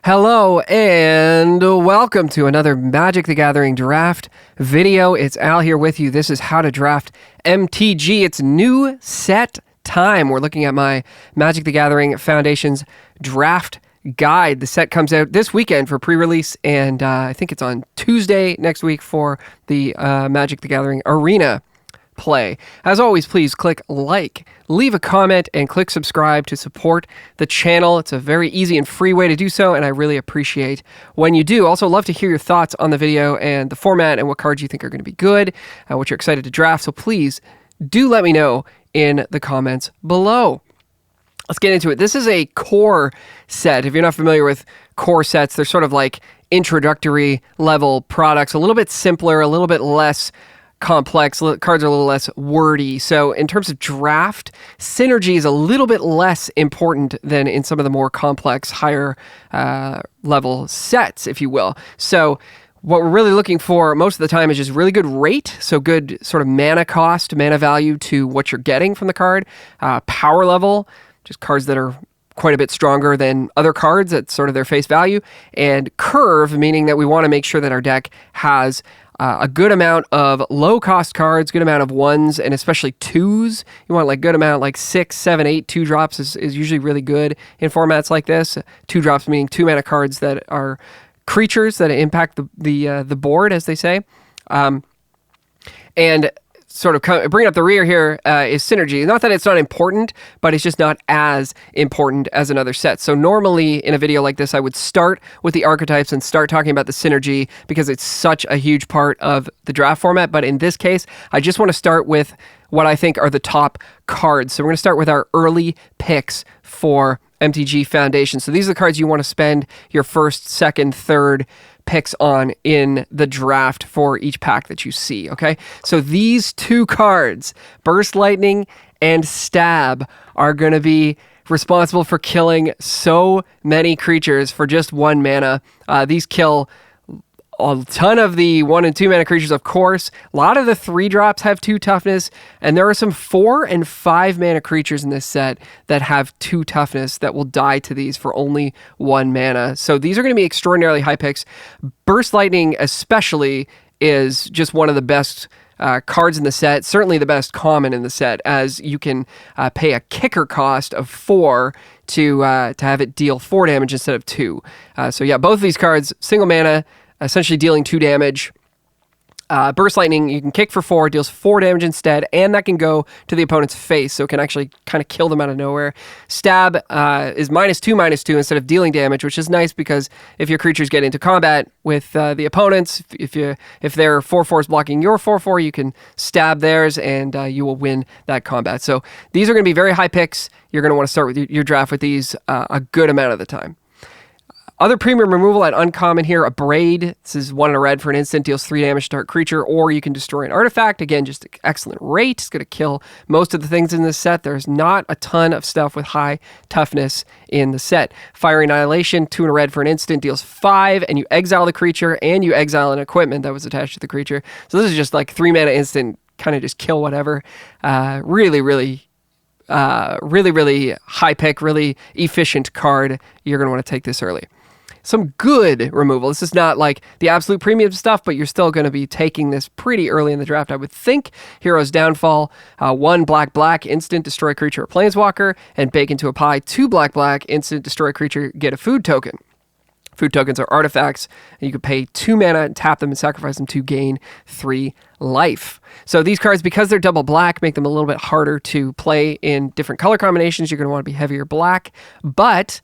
Hello and welcome to another Magic the Gathering draft video. It's Al here with you. This is how to draft MTG. It's new set time. We're looking at my Magic the Gathering Foundations draft guide. The set comes out this weekend for pre-release, and I think it's on Tuesday next week for the Magic the Gathering Arena play. As always, please click like, leave a comment, and click subscribe to support the channel. It's a very easy and free way to do so, and I really appreciate when you do. Also, love to hear your thoughts on the video and the format and what cards you think are going to be good, what you're excited to draft. So please do let me know in the comments below. Let's get into it. This is a core set. If you're not familiar with core sets, they're sort of like introductory level products, a little bit simpler, a little bit less complex. Cards are a little less wordy. So in terms of draft, synergy is a little bit less important than in some of the more complex, higher level sets, if you will. So what we're really looking for most of the time is just really good rate. So good sort of mana cost, mana value to what you're getting from the card. Power level, just cards that are quite a bit stronger than other cards at sort of their face value. And curve, meaning that we want to make sure that our deck has a good amount of low-cost cards, good amount of ones, and especially twos. You want like good amount, like 6, 7, 8. 2 drops is usually really good in formats like this. 2 drops meaning 2 mana cards that are creatures that impact the board, as they say. And sort of bringing up the rear here is synergy. Not that it's not important, but it's just not as important as another set. So normally in a video like this, I would start with the archetypes and start talking about the synergy because it's such a huge part of the draft format. But in this case, I just want to start with what I think are the top cards. So we're going to start with our early picks for MTG Foundation. So these are the cards you want to spend your first, second, third picks on in the draft for each pack that you see, okay? So these 2 cards, Burst Lightning and Stab, are going to be responsible for killing so many creatures for just 1 mana. These kill a ton of the 1 and 2 mana creatures, of course. A lot of the 3 drops have 2 toughness, and there are some 4 and 5 mana creatures in this set that have 2 toughness that will die to these for only 1 mana. So these are going to be extraordinarily high picks. Burst Lightning especially is just one of the best cards in the set, certainly the best common in the set, as you can pay a kicker cost of 4 to have it deal 4 damage instead of 2. So yeah, both of these cards, single mana, essentially dealing 2 damage. Burst Lightning, you can kick for 4, deals 4 damage instead, and that can go to the opponent's face, so it can actually kind of kill them out of nowhere. Stab is -2/-2 instead of dealing damage, which is nice because if your creatures get into combat with the opponents, if their 4/4 is blocking your 4/4, you can stab theirs, and you will win that combat. So these are going to be very high picks. You're going to want to start with your draft with these a good amount of the time. Other premium removal at uncommon here, a Braid. This is 1 and a red for an instant, deals 3 damage to target creature, or you can destroy an artifact. Again, just excellent rate. It's going to kill most of the things in this set. There's not a ton of stuff with high toughness in the set. Fiery Annihilation, 2 and a red for an instant, deals 5, and you exile the creature, and you exile an equipment that was attached to the creature. So this is just like 3 mana instant, kind of just kill whatever. Really high pick, really efficient card. You're going to want to take this early. Some good removal. This is not like the absolute premium stuff, but you're still going to be taking this pretty early in the draft, I would think. Hero's Downfall, 1 black, instant, destroy creature or planeswalker, and bake into a pie. 2 black, instant, destroy creature, get a food token. Food tokens are artifacts, and you can pay 2 mana and tap them and sacrifice them to gain 3 life. So these cards, because they're double black, make them a little bit harder to play in different color combinations. You're going to want to be heavier black, but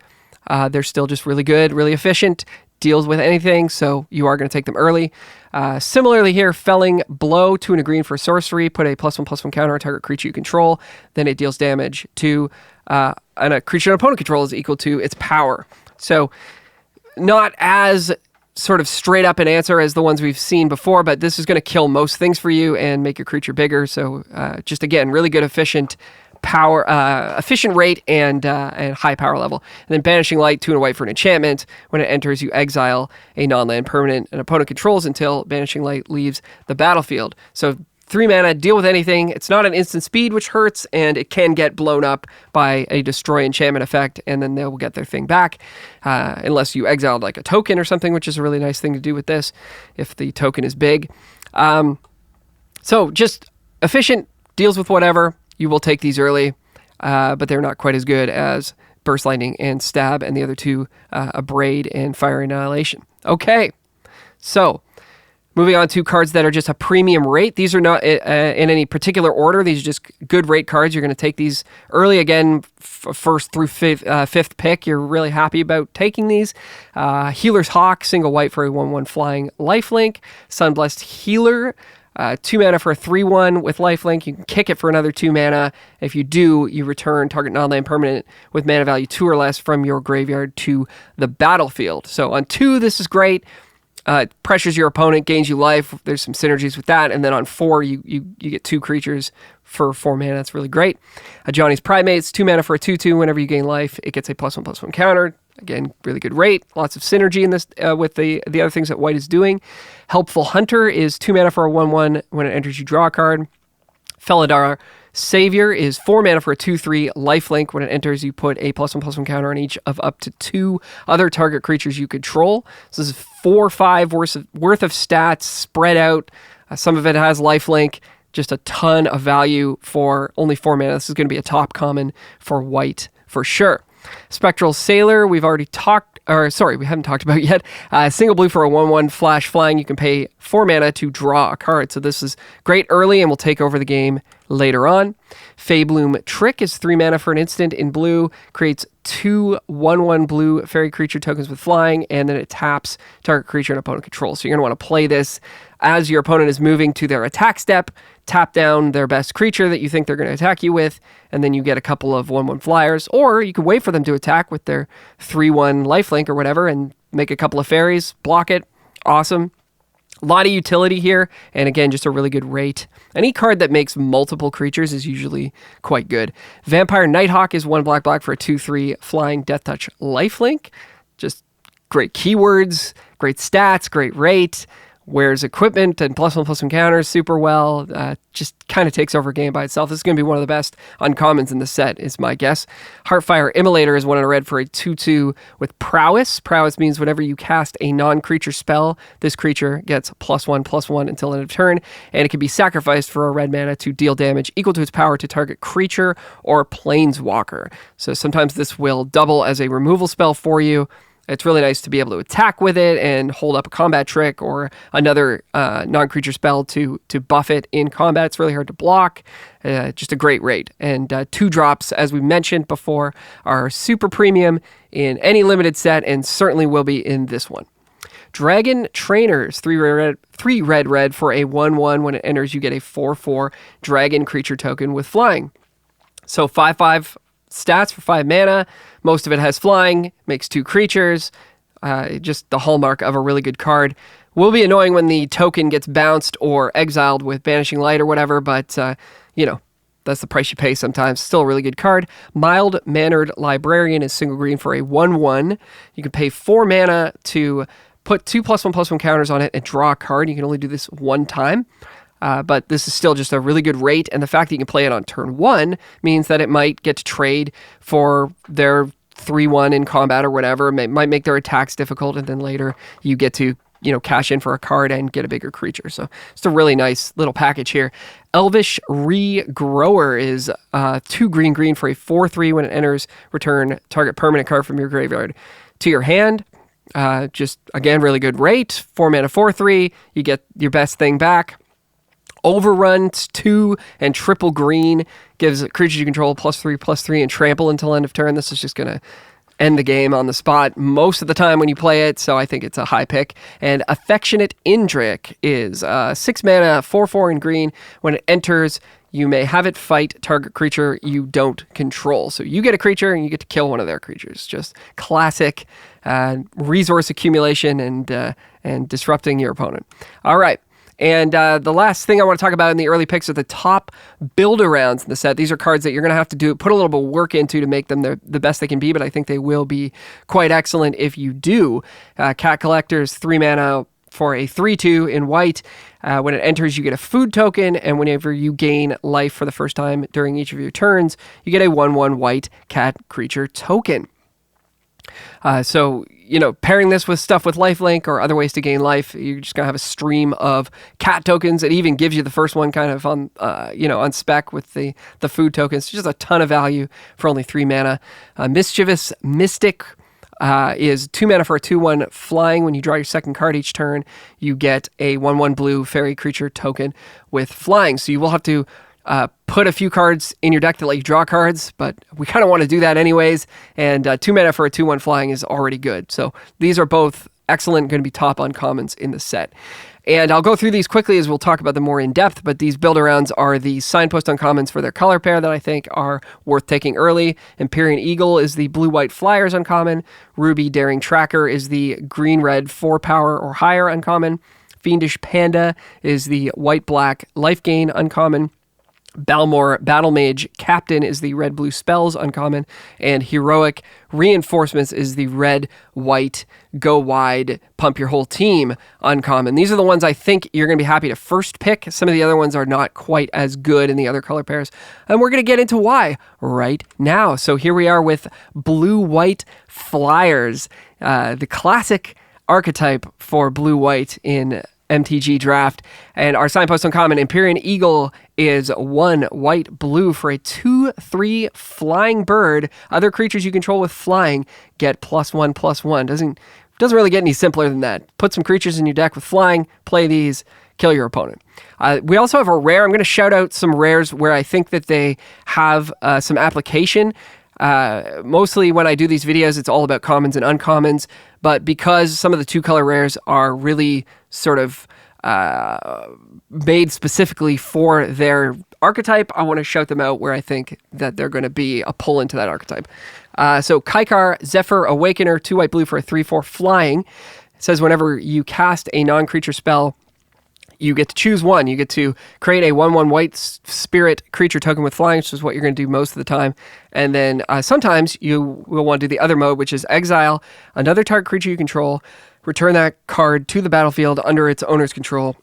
they're still just really good, really efficient, deals with anything, so you are going to take them early. Similarly here, Felling Blow, 2 and a green for sorcery, put a +1/+1 counter on target creature you control, then it deals damage to, and a creature an opponent controls is equal to its power. So not as sort of straight up an answer as the ones we've seen before, but this is going to kill most things for you and make your creature bigger. So just again, really good, efficient rate and high power level. And then Banishing Light, 2 and a white for an enchantment. When it enters, you exile a non-land permanent an opponent controls until Banishing Light leaves the battlefield. So 3 mana, deal with anything. It's not an instant speed, which hurts, and it can get blown up by a destroy enchantment effect, and then they'll get their thing back, unless you exiled like a token or something, which is a really nice thing to do with this, if the token is big. So just efficient, deals with whatever. You will take these early, but they're not quite as good as Burst Lightning and Stab, and the other two, Abrade and Fire Annihilation. Okay, so moving on to cards that are just a premium rate. These are not in any particular order. These are just good rate cards. You're going to take these early again, first through fifth pick. You're really happy about taking these. Healer's Hawk, single white for a 1/1 flying lifelink. Sunblessed Healer, 2 mana for a 3/1 with lifelink. You can kick it for another 2 mana. If you do, you return target non-land permanent with mana value 2 or less from your graveyard to the battlefield. So on 2, this is great. Pressures your opponent, gains you life. There's some synergies with that. And then on 4, you get 2 creatures for 4 mana. That's really great. Johnny's Primates, 2 mana for a 2/2. Whenever you gain life, it gets a +1/+1 counter. Again, really good rate. Lots of synergy in this with the other things that white is doing. Helpful Hunter is 2 mana for a 1/1. When it enters, you draw a card. Felidar Savior is 4 mana for a 2/3 lifelink. When it enters, you put a +1/+1 counter on each of up to 2 other target creatures you control. So this is 4 or 5 worth of stats spread out. Some of it has lifelink. Just a ton of value for only 4 mana. This is going to be a top common for white for sure. Spectral Sailor, we haven't talked about yet. Single blue for a 1/1 flash flying. You can pay 4 mana to draw a card. So this is great early and will take over the game later on. Feybloom Trick is 3 mana for an instant in blue. Creates 2 1/1 blue fairy creature tokens with flying, and then it taps target creature and opponent control. So you're going to want to play this as your opponent is moving to their attack step. Tap down their best creature that you think they're going to attack you with, and then you get a couple of 1/1 flyers. Or you can wait for them to attack with their 3/1 lifelink or whatever and make a couple of fairies, block it. Awesome. A lot of utility here, and again, just a really good rate. Any card that makes multiple creatures is usually quite good. Vampire Nighthawk is 1 black for a 2/3 flying Death Touch lifelink. Just great keywords, great stats, great rate. Wears equipment and +1/+1 counters super well. Just kind of takes over a game by itself. This is going to be one of the best uncommons in the set, is my guess. Heartfire Immolator is 1 in a red for a 2/2 with Prowess. Prowess means whenever you cast a non-creature spell, this creature gets +1/+1 until end of turn, and it can be sacrificed for a red mana to deal damage equal to its power to target creature or planeswalker. So sometimes this will double as a removal spell for you. It's really nice to be able to attack with it and hold up a combat trick or another non-creature spell to buff it in combat. It's really hard to block. Just a great rate. And 2 drops, as we mentioned before, are super premium in any limited set and certainly will be in this one. Dragon Trainers, 3 red for a 1/1. When it enters, you get a 4/4 dragon creature token with flying. So 5/5 stats for 5 mana. Most of it has flying, makes 2 creatures. Just the hallmark of a really good card. Will be annoying when the token gets bounced or exiled with Banishing Light or whatever, but, that's the price you pay sometimes. Still a really good card. Mild-Mannered Librarian is single green for a 1/1. You can pay 4 mana to put 2 +1/+1 counters on it and draw a card. You can only do this 1 time. But this is still just a really good rate, and the fact that you can play it on turn 1 means that it might get to trade for their 3/1 in combat or whatever. It might make their attacks difficult, and then later you get to cash in for a card and get a bigger creature. So it's a really nice little package here. Elvish Regrower is 2 green for a 4/3. When it enters, return target permanent card from your graveyard to your hand. Just, again, really good rate. 4 mana 4/3. You get your best thing back. Overrun 2 and triple green gives creatures you control +3/+3 and trample until end of turn. This is just going to end the game on the spot most of the time when you play it, so I think it's a high pick. And Affectionate Indrik is 6 mana 4/4 in green. When it enters, you may have it fight target creature you don't control. So you get a creature and you get to kill one of their creatures. Just classic resource accumulation and disrupting your opponent. All right. And the last thing I want to talk about in the early picks are the top build-arounds in the set. These are cards that you're going to have to put a little bit of work into to make them the best they can be, but I think they will be quite excellent if you do. Cat Collector's 3 mana for a 3/2 in white. When it enters, you get a food token, and whenever you gain life for the first time during each of your turns, you get a 1/1 white cat creature token. So, pairing this with stuff with lifelink or other ways to gain life, you're just going to have a stream of cat tokens. It even gives you the first one kind of on, on spec with the food tokens. Just a ton of value for only 3 mana. Mischievous Mystic is 2 mana for a 2/1 flying. When you draw your second card each turn, you get a 1/1 blue fairy creature token with flying. So you will have to put a few cards in your deck that let you draw cards, but we kind of want to do that anyways, and 2 mana for a 2/1 flying is already good. So these are both excellent, going to be top uncommons in the set. And I'll go through these quickly as we'll talk about them more in depth, but these build-arounds are the signpost uncommons for their color pair that I think are worth taking early. Empyrean Eagle is the blue-white flyers uncommon. Ruby Daring Tracker is the green-red 4 power or higher uncommon. Fiendish Panda is the white-black Lifegain uncommon. Balmor Battle Mage Captain is the red-blue spells uncommon, and Heroic Reinforcements is the red-white go wide pump your whole team uncommon. These are the ones I think you're going to be happy to first pick. Some of the other ones are not quite as good in the other color pairs, and we're going to get into why right now. So here we are with blue-white flyers, the classic archetype for blue-white in MTG draft, and our signpost uncommon Empyrean Eagle is 1 white blue for a 2/3 flying bird. Other creatures you control with flying get +1/+1. Doesn't really get any simpler than that. Put some creatures in your deck with flying, play these, kill your opponent. We also have a rare. I'm going to shout out some rares where I think that they have some application. Mostly when I do these videos, it's all about commons and uncommons, but because some of the 2-color rares are really sort of made specifically for their archetype, I want to shout them out where I think that they're going to be a pull into that archetype. So Kaikar Zephyr Awakener, 2 white blue for a 3/4 flying. It says whenever you cast a non-creature spell, you get to choose one. You get to create a 1/1 white spirit creature token with flying, which is what you're going to do most of the time. And then sometimes you will want to do the other mode, which is exile another target creature you control, return that card to the battlefield under its owner's control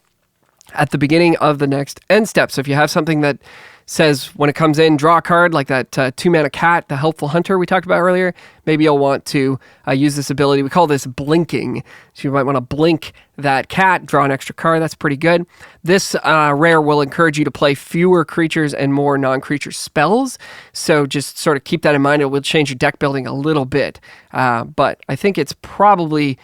at the beginning of the next end step. So if you have something that says when it comes in, draw a card, like that 2-mana cat, the Helpful Hunter we talked about earlier, maybe you'll want to use this ability. We call this blinking. So you might want to blink that cat, draw an extra card. That's pretty good. This rare will encourage you to play fewer creatures and more non-creature spells. So just sort of keep that in mind. It will change your deck building a little bit. But I think it's probably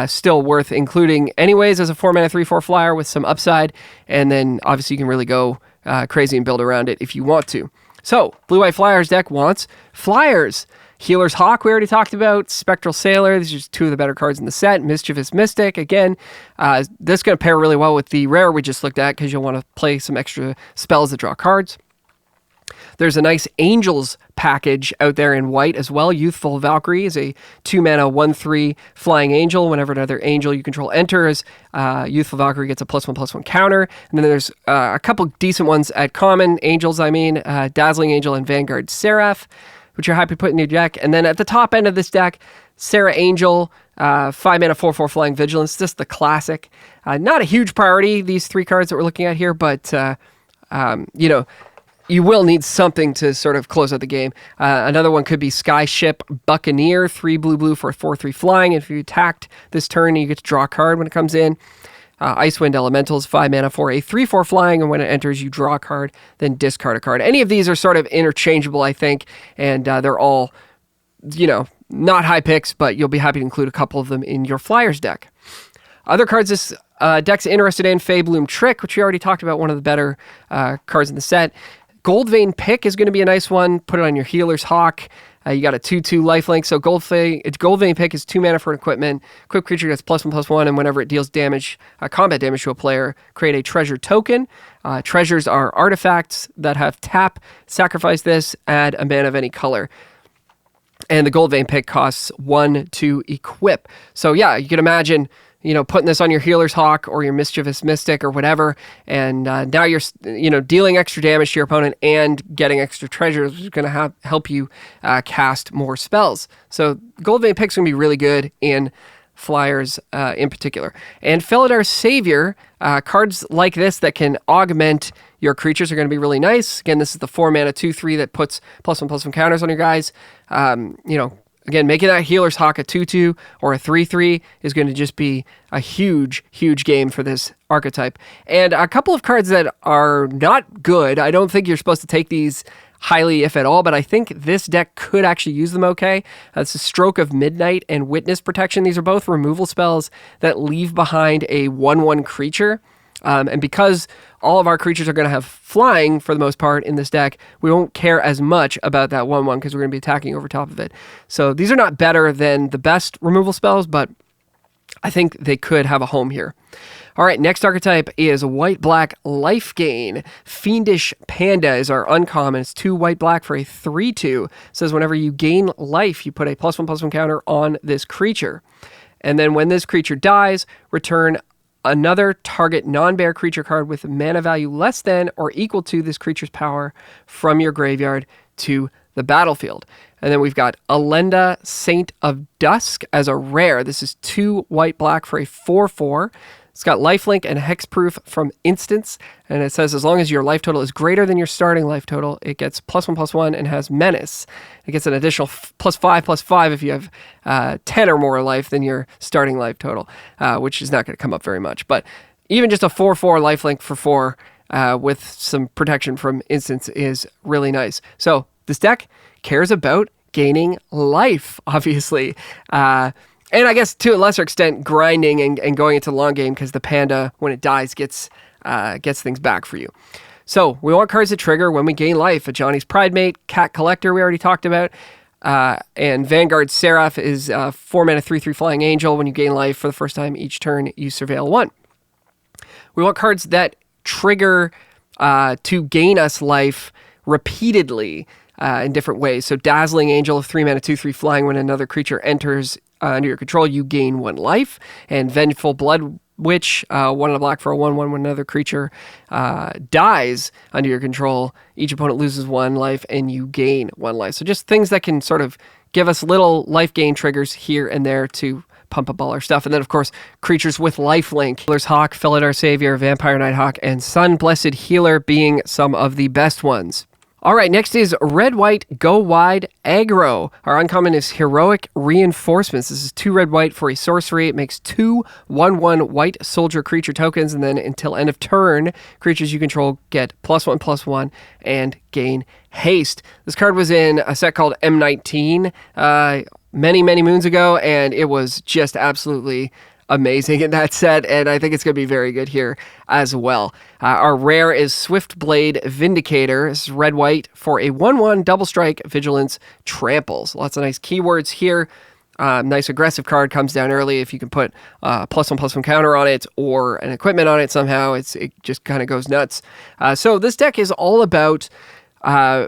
still worth including anyways as a 4-mana 3/4 flyer with some upside. And then obviously you can really go crazy and build around it if you want to. So, Blue-White Flyers deck wants flyers. Healer's Hawk, we already talked about. Spectral Sailor, these are just 2 of the better cards in the set. Mischievous Mystic, again, this is going to pair really well with the rare we just looked at because you'll want to play some extra spells that draw cards. There's a nice Angels package out there in white as well. Youthful Valkyrie is a 2-mana 1/3 flying angel. Whenever another angel you control enters, Youthful Valkyrie gets a +1/+1 counter. And then there's a couple decent ones at common. Angels, Dazzling Angel and Vanguard Seraph, which you're happy to put in your deck. And then at the top end of this deck, Sarah Angel, 5-mana 4/4 flying vigilance. Just the classic. Not a huge priority, these 3 cards that we're looking at here, but you will need something to sort of close out the game. Another one could be Skyship Buccaneer, 3 blue for a 4/3 flying. If you attacked this turn, you get to draw a card when it comes in. Icewind Elementals, 5 mana for a 3/4 flying, and when it enters, you draw a card, then discard a card. Any of these are sort of interchangeable, I think, and they're all, not high picks, but you'll be happy to include a couple of them in your Flyers deck. Other cards this deck's interested in, Faebloom Trick, which we already talked about, one of the better cards in the set. Goldvein Pick is going to be a nice one. Put it on your Healer's Hawk. You got a 2/2 lifelink. So Goldvein Pick is 2 mana for an equipment. Equipped creature gets +1/+1, and whenever it deals combat damage to a player, create a treasure token. Treasures are artifacts that have tap. Sacrifice this, add a mana of any color. And the Goldvein Pick costs 1 to equip. So yeah, you can imagine putting this on your Healer's Hawk or your Mischievous Mystic or whatever, and now you're, dealing extra damage to your opponent and getting extra treasures, which is going to help you cast more spells. So Goldvein Pick's going to be really good in flyers in particular. And Felidar Savior, cards like this that can augment your creatures are going to be really nice. Again, this is the 4 mana 2/3 that puts +1/+1 counters on your guys. Again, making that Healer's Hawk a 2/2 or a 3/3 is going to just be a huge, huge game for this archetype. And a couple of cards that are not good. I don't think you're supposed to take these highly, if at all, but I think this deck could actually use them okay. That's a Stroke of Midnight and Witness Protection. These are both removal spells that leave behind a 1/1 creature. And because all of our creatures are going to have flying for the most part in this deck, we won't care as much about that 1/1 because we're going to be attacking over top of it. So these are not better than the best removal spells, but I think they could have a home here. All right, next archetype is white-black Lifegain. Fiendish Panda is our uncommon. It's 2 white-black for a 3/2. It says whenever you gain life, you put a +1/+1 counter on this creature. And then when this creature dies, return another target non-bear creature card with mana value less than or equal to this creature's power from your graveyard to the battlefield. And then we've got Alenda, Saint of Dusk as a rare. This is 2 white-black for a 4/4. It's got lifelink and hexproof from instants, and it says as long as your life total is greater than your starting life total, it gets +1/+1 and has menace. It gets an additional +5/+5 if you have 10 or more life than your starting life total, which is not going to come up very much. But even just a 4/4 lifelink for 4 with some protection from instants is really nice. So this deck cares about gaining life, obviously. And I guess to a lesser extent, grinding and going into the long game because the panda, when it dies, gets things back for you. So we want cards that trigger when we gain life. A Johnny's Pridemate, Cat Collector we already talked about, and Vanguard Seraph is 4 mana 3/3 Flying Angel. When you gain life for the first time each turn, you surveil 1. We want cards that trigger to gain us life repeatedly in different ways. So Dazzling Angel of 3 mana 2/3 Flying. When another creature enters under your control, you gain 1 life. And Vengeful Blood Witch, 1 and a black for a 1/1. When another creature dies under your control, each opponent loses 1 life and you gain 1 life. So just things that can sort of give us little life gain triggers here and there to pump up all our stuff. And then, of course, creatures with lifelink. Healer's Hawk, Felidar Savior, Vampire Nighthawk, and Sun Blessed Healer being some of the best ones. All right, next is red-white, go wide, aggro. Our uncommon is Heroic Reinforcements. This is 2 red-white for a sorcery. It makes 2 1/1 white soldier creature tokens, and then until end of turn, creatures you control get +1/+1 and gain haste. This card was in a set called M19 many, many moons ago, and it was just absolutely amazing in that set, and I think it's going to be very good here as well. Our rare is Swiftblade Vindicator. This is red-white for a 1/1 double strike vigilance tramples. Lots of nice keywords here. Nice aggressive card, comes down early. If you can put +1/+1 counter on it or an equipment on it somehow, it just kind of goes nuts. So this deck is all about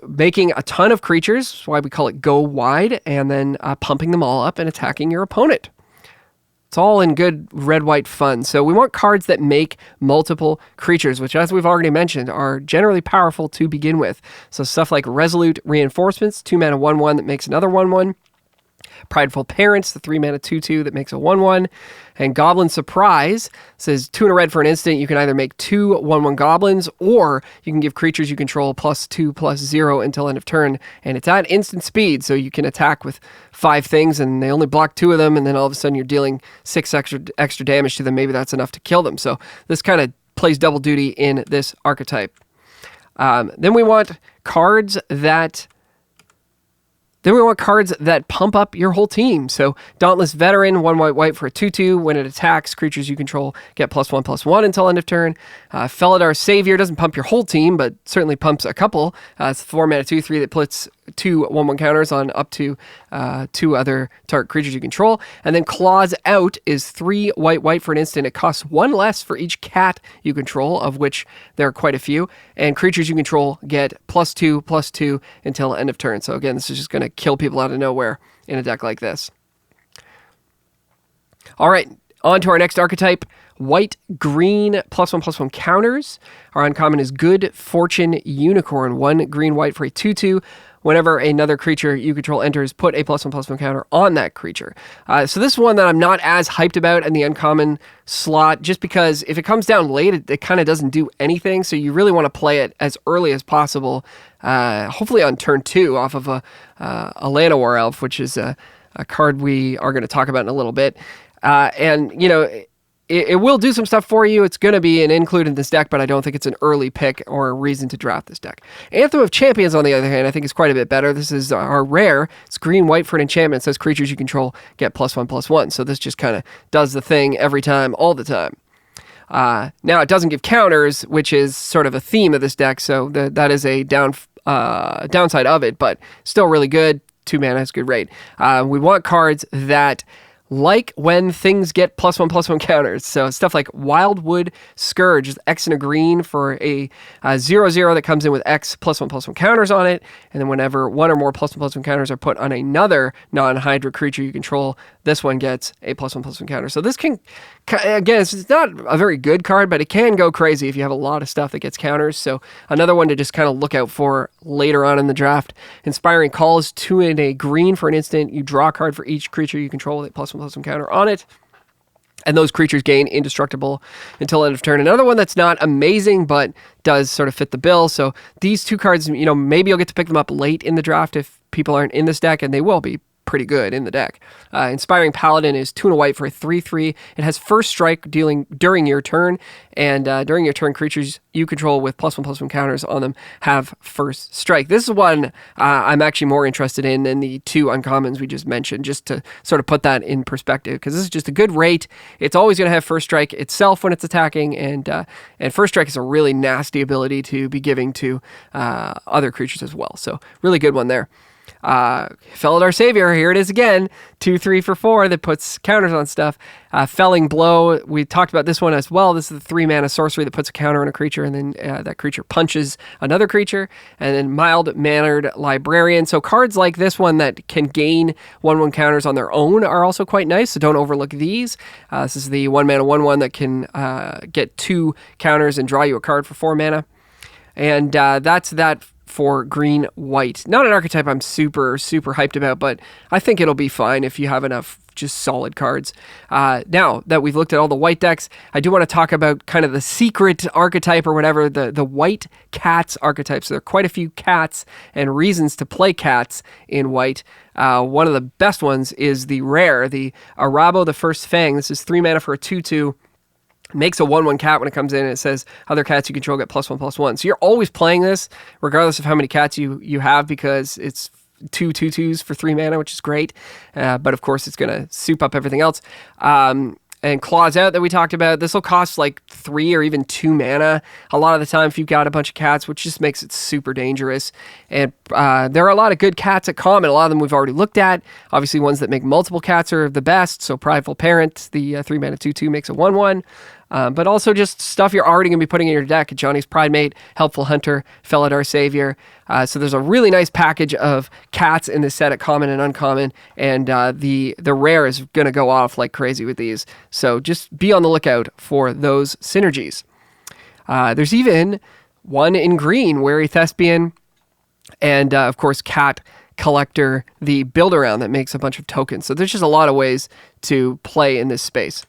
making a ton of creatures. That's why we call it go wide, and then pumping them all up and attacking your opponent. It's all in good red-white fun. So we want cards that make multiple creatures, which, as we've already mentioned, are generally powerful to begin with. So stuff like Resolute Reinforcements, 2 mana 1/1 that makes another 1/1. Prideful Parents, the 3 mana 2/2 that makes a 1/1. And Goblin Surprise says 2 and a red for an instant. You can either make 2 1/1 goblins, or you can give creatures you control +2/+0 until end of turn. And it's at instant speed, so you can attack with 5 things, and they only block 2 of them, and then all of a sudden you're dealing 6 extra damage to them. Maybe that's enough to kill them. So this kind of plays double duty in this archetype. Then we want cards that pump up your whole team. So Dauntless Veteran, 1 white for a 2/2. When it attacks, creatures you control get +1/+1 until end of turn. Felidar Savior doesn't pump your whole team, but certainly pumps a couple. It's 4 mana 2/3 that puts 2 1/1 counters on up to 2 other target creatures you control. And then Claws Out is 3 white for an instant. It costs 1 less for each cat you control, of which there are quite a few. And creatures you control get +2/+2 until end of turn. So again, this is just going to kill people out of nowhere in a deck like this. All right, on to our next archetype. White-green +1/+1 counters. Our uncommon is Good Fortune Unicorn. 1 green-white for a 2/2. whenever another creature you control enters, put a +1/+1 counter on that creature. So this is one that I'm not as hyped about in the uncommon slot, just because if it comes down late, it kind of doesn't do anything. So you really want to play it as early as possible, hopefully on turn 2 off of a Llanowar Elf, which is a card we are going to talk about in a little bit. And, you know, it will do some stuff for you. It's going to be an include in this deck, but I don't think it's an early pick or a reason to draft this deck. Anthem of Champions, on the other hand, I think is quite a bit better. This is our rare. It's green-white for an enchantment. It says creatures you control get +1/+1. So this just kind of does the thing every time, all the time. Now, it doesn't give counters, which is sort of a theme of this deck, so that is a downside of it, but still really good. 2 mana is good rate. We want cards that like when things get +1/+1 counters. So stuff like Wildwood Scourge is X and a green for a 0/0 that comes in with X +1/+1 counters on it. And then whenever 1 or more +1/+1 counters are put on another non-Hydra creature you control, this one gets a +1/+1 counter. So this can, again, it's not a very good card, but it can go crazy if you have a lot of stuff that gets counters. So another one to just kind of look out for later on in the draft. Inspiring Call is 2 and a green for an instant. You draw a card for each creature you control with a +1/+1 counter on it. And those creatures gain indestructible until end of turn. Another one that's not amazing, but does sort of fit the bill. So these 2 cards, you know, maybe you'll get to pick them up late in the draft if people aren't in this deck, and they will be pretty good in the deck. Inspiring Paladin is 2 and a white for a 3/3. It has first strike dealing during your turn, and during your turn, creatures you control with +1/+1 counters on them have first strike. This is one I'm actually more interested in than the 2 uncommons we just mentioned, just to sort of put that in perspective, because this is just a good rate. It's always going to have first strike itself when it's attacking, and first strike is a really nasty ability to be giving to other creatures as well. So really good one there. Felidar Savior, here it is again, 2/3 for 4 that puts counters on stuff. Felling Blow, we talked about this one as well. This is the 3 mana sorcery that puts a counter on a creature, and then that creature punches another creature. And then Mild-Mannered Librarian. So cards like this one that can gain 1/1 counters on their own are also quite nice, so don't overlook these. This is the 1 mana 1/1 that can get 2 counters and draw you a card for 4 mana. And that's that for green-white. Not an archetype I'm super hyped about, but I think it'll be fine if you have enough just solid cards. Now that we've looked at all the white decks, I do want to talk about kind of the secret archetype or whatever, the white cats archetype. So there are quite a few cats and reasons to play cats in white. One of the best ones is the rare, the Arabo the First Fang. This is 3 mana for a 2/2. Makes a 1/1 cat when it comes in, and it says other cats you control get +1/+1. So you're always playing this, regardless of how many cats you have, because it's 2 2/2s for 3 mana, which is great. But of course, it's going to soup up everything else. And Claws Out that we talked about, this will cost like 3 or even 2 mana a lot of the time if you've got a bunch of cats, which just makes it super dangerous. And there are a lot of good cats at common. A lot of them we've already looked at. Obviously, ones that make multiple cats are the best. So Prideful Parent, the 3 mana 2/2 makes a 1/1. But also just stuff you're already going to be putting in your deck. Johnny's Pridemate, Helpful Hunter, Felidar Savior. So there's a really nice package of cats in this set at common and uncommon, and the rare is going to go off like crazy with these. So just be on the lookout for those synergies. There's even one in green, Wary Thespian, and of course Cat Collector, the build-around that makes a bunch of tokens. So there's just a lot of ways to play in this space.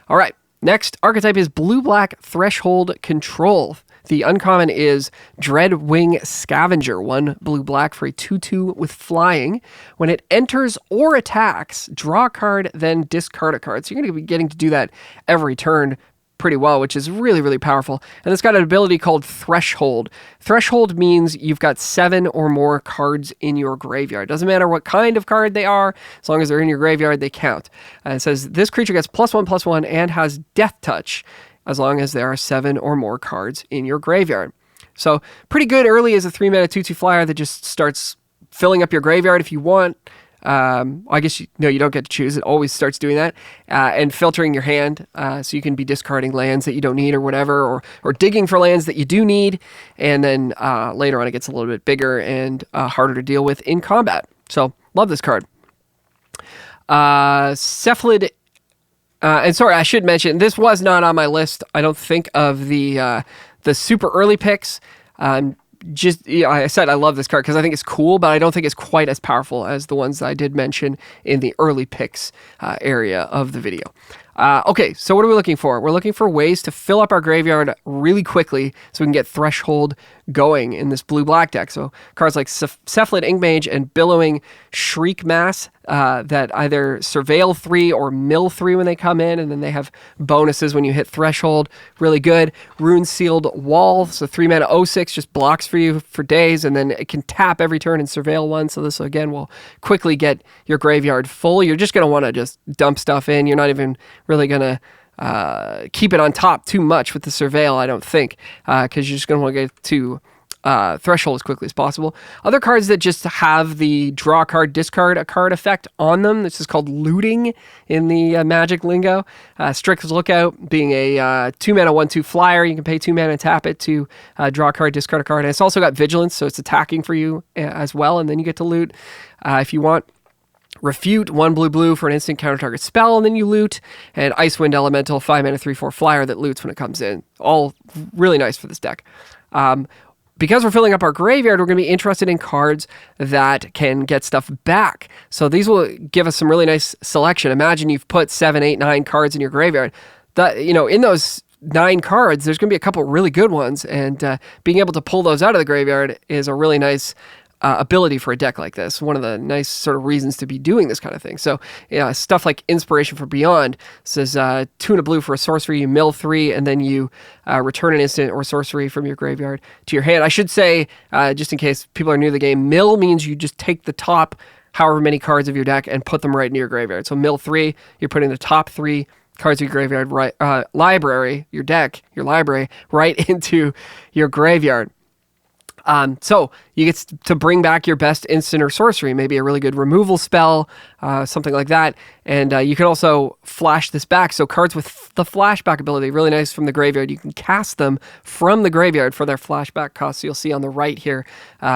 All right. Next archetype is Blue-Black Threshold Control. The uncommon is Dreadwing Scavenger, 1 blue-black for a 2/2 with flying. When it enters or attacks, draw a card, then discard a card. So you're going to be getting to do that every turn pretty well, which is really powerful. And it's got an ability called Threshold. Threshold means you've got 7 or more cards in your graveyard. Doesn't matter what kind of card they are, as long as they're in your graveyard, they count. It says this creature gets +1/+1 and has Death Touch, as long as there are 7 or more cards in your graveyard. So pretty good early as a 3 mana 2/2 flyer that just starts filling up your graveyard if you want. I guess you don't get to choose. It always starts doing that, and filtering your hand, so you can be discarding lands that you don't need or whatever, or digging for lands that you do need, and then later on it gets a little bit bigger and harder to deal with in combat. So love this card. Cephalid, and sorry, I should mention this was not on my list. I don't think of the super early picks. just, yeah, I said I love this card because I think it's cool, but I don't think it's quite as powerful as the ones that I did mention in the early picks area of the video. Okay, so what are we looking for? We're looking for ways to fill up our graveyard really quickly so we can get Threshold going in this blue-black deck. So cards like Cephalid Inkmage and Billowing Shriek Mass that either Surveil 3 or Mill 3 when they come in, and then they have bonuses when you hit Threshold. Really good. Rune Sealed Wall, so 3 mana 0/6 just blocks for you for days, and then it can tap every turn and Surveil 1. So this, again, will quickly get your graveyard full. You're just going to want to just dump stuff in. You're not even really going to keep it on top too much with the Surveil, I don't think, because you're just going to want to get to Threshold as quickly as possible. Other cards that just have the draw card, discard a card effect on them. This is called looting in the Magic lingo. Strict Lookout being a 2 mana 1/2 flyer. You can pay 2 mana and tap it to draw a card, discard a card. And it's also got Vigilance, so it's attacking for you as well, and then you get to loot if you want. Refute 1 blue for an instant counter target spell, and then you loot. And Icewind Elemental, 5 mana 3/4 flyer that loots when it comes in. All really nice for this deck. Because we're filling up our graveyard, we're going to be interested in cards that can get stuff back. So these will give us some really nice selection. Imagine you've put 7, 8, 9 cards in your graveyard. That, you know, in those 9 cards, there's going to be a couple really good ones, and being able to pull those out of the graveyard is a really nice ability for a deck like this. One of the nice sort of reasons to be doing this kind of thing. So yeah, stuff like Inspiration for Beyond says 2 and a blue for a sorcery, you mill 3, and then you return an instant or sorcery from your graveyard to your hand. I should say, just in case people are new to the game, mill means you just take the top however many cards of your deck and put them right into your graveyard. So mill 3, you're putting the top 3 cards of your graveyard, library, your deck, your library, right into your graveyard. So you get to bring back your best instant or sorcery, maybe a really good removal spell, something like that. And you can also flash this back. So cards with the flashback ability, really nice from the graveyard. You can cast them from the graveyard for their flashback cost. So you'll see on the right here,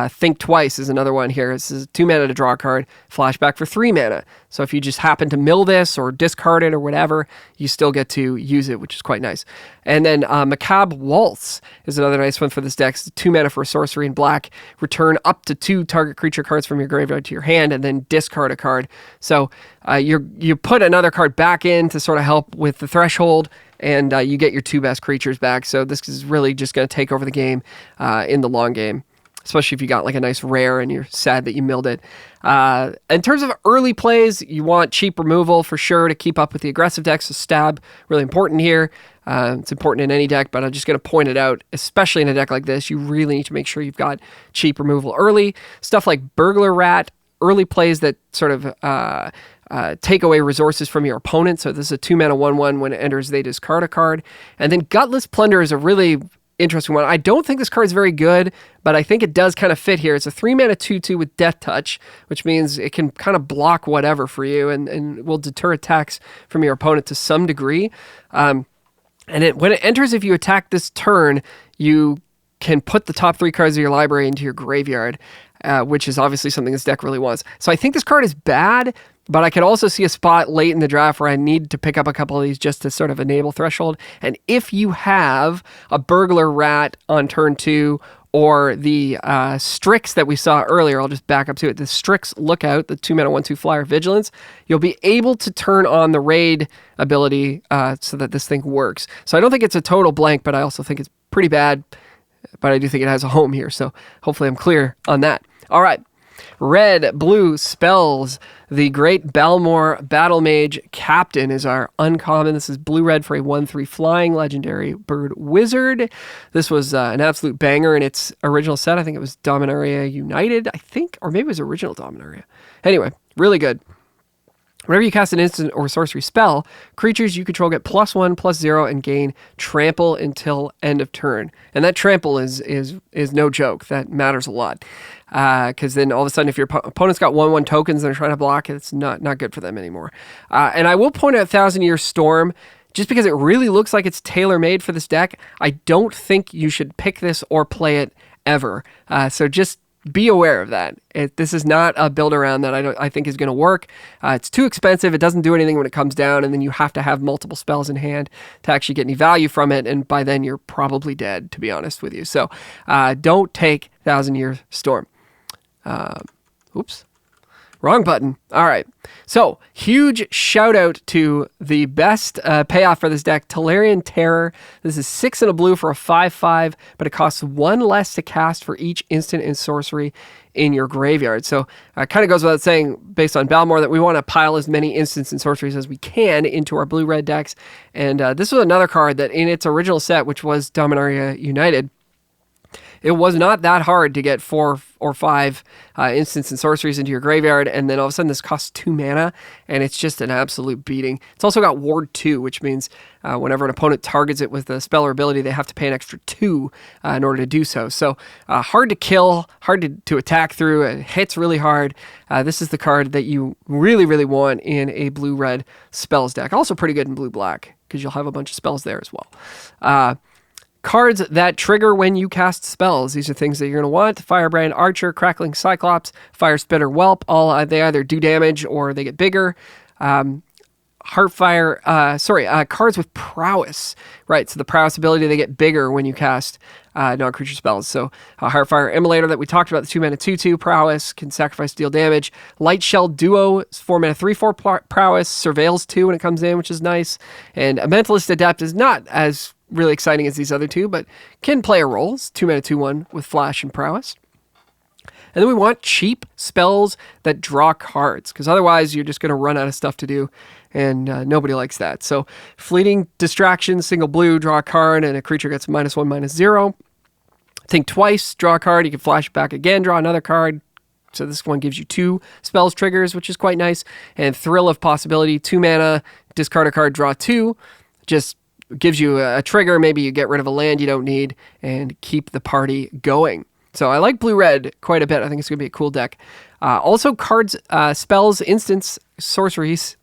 Think Twice is another one here. This is 2 mana to draw a card, flashback for 3 mana. So if you just happen to mill this or discard it or whatever, you still get to use it, which is quite nice. And then Macabre Waltz is another nice one for this deck. It's 2 mana for a sorcery in black. Return up to 2 target creature cards from your graveyard to your hand, and then discard a card. So you put another card back in to sort of help with the Threshold, and you get your 2 best creatures back. So this is really just going to take over the game in the long game, especially if you got like a nice rare and you're sad that you milled it. In terms of early plays, you want cheap removal for sure to keep up with the aggressive decks. So stab, really important here. It's important in any deck, but I'm just going to point it out, especially in a deck like this. You really need to make sure you've got cheap removal early. Stuff like Burglar Rat, early plays that sort of take away resources from your opponent. So this is a 2 mana 1/1. When it enters, they discard a card. And then Gutless Plunder is a really interesting one. I don't think this card is very good, but I think it does kind of fit here. It's a 3 mana 2/2 with Death Touch, which means it can kind of block whatever for you and will deter attacks from your opponent to some degree. And when it enters, if you attack this turn, you can put the top 3 cards of your library into your graveyard, which is obviously something this deck really wants. So I think this card is bad, but I could also see a spot late in the draft where I need to pick up a couple of these just to sort of enable Threshold. And if you have a Burglar Rat on turn 2, or the Strix that we saw earlier, I'll just back up to it. The Strix Lookout, the 2 mana 1/2 flyer Vigilance, you'll be able to turn on the raid ability so that this thing works. So I don't think it's a total blank, but I also think it's pretty bad. But I do think it has a home here, so hopefully I'm clear on that. All right. Red, blue spells. The Great Balmor Battle Mage Captain is our uncommon. This is blue-red for a 1/3 flying legendary bird wizard. This was an absolute banger in its original set. I think it was Dominaria United, I think, or maybe it was original Dominaria. Anyway, really good. Whenever you cast an instant or sorcery spell, creatures you control get +1/+0 and gain trample until end of turn. And that trample is no joke. That matters a lot. Because then all of a sudden, if your opponent's got 1/1 tokens and they're trying to block, it's not good for them anymore. And I will point out Thousand Year Storm, just because it really looks like it's tailor-made for this deck. I don't think you should pick this or play it ever. So just be aware of that. This is not a build around that I think is going to work. It's too expensive. It doesn't do anything when it comes down, and then you have to have multiple spells in hand to actually get any value from it, and by then you're probably dead, to be honest with you. So don't take Thousand Year Storm. Oops. Wrong button. All right. So, huge shout out to the best payoff for this deck, Tolarian Terror. This is 6 and a blue for a 5/5, but it costs 1 less to cast for each instant and sorcery in your graveyard. So, it kind of goes without saying, based on Balmor, that we want to pile as many instants and sorceries as we can into our blue-red decks. And this was another card that in its original set, which was Dominaria United, it was not that hard to get 4 or 5 instants and sorceries into your graveyard, and then all of a sudden this costs 2 mana, and it's just an absolute beating. It's also got Ward 2, which means whenever an opponent targets it with a spell or ability, they have to pay an extra 2 in order to do so. So hard to kill, hard to attack through, it hits really hard. This is the card that you really, really want in a blue-red spells deck. Also pretty good in blue-black, because you'll have a bunch of spells there as well. Cards that trigger when you cast spells. These are things that you're going to want. Firebrand Archer, Crackling Cyclops, Fire Spitter Whelp. They either do damage or they get bigger. Heartfire, cards with Prowess. Right, so the Prowess ability, they get bigger when you cast non-creature spells. So Heartfire Immolator that we talked about, the 2-mana 2/2 Prowess, can sacrifice, deal damage. Light Shell Duo, 4-mana 3/4 Prowess, surveils 2 when it comes in, which is nice. And a Mentalist Adept is not as really exciting as these other two, but can play a role. It's 2-mana 2/1 with Flash and Prowess. And then we want cheap spells that draw cards, because otherwise you're just going to run out of stuff to do, and nobody likes that. So Fleeting Distraction, single blue, draw a card, and a creature gets -1/-0. Think twice, draw a card, you can flash it back again, draw another card. So this one gives you 2 spells triggers, which is quite nice. And Thrill of Possibility, 2 mana, discard a card, draw 2. Just gives you a trigger. Maybe you get rid of a land you don't need and keep the party going. So I like blue-red quite a bit. I think it's going to be a cool deck. Also cards, spells, instants, sorceries.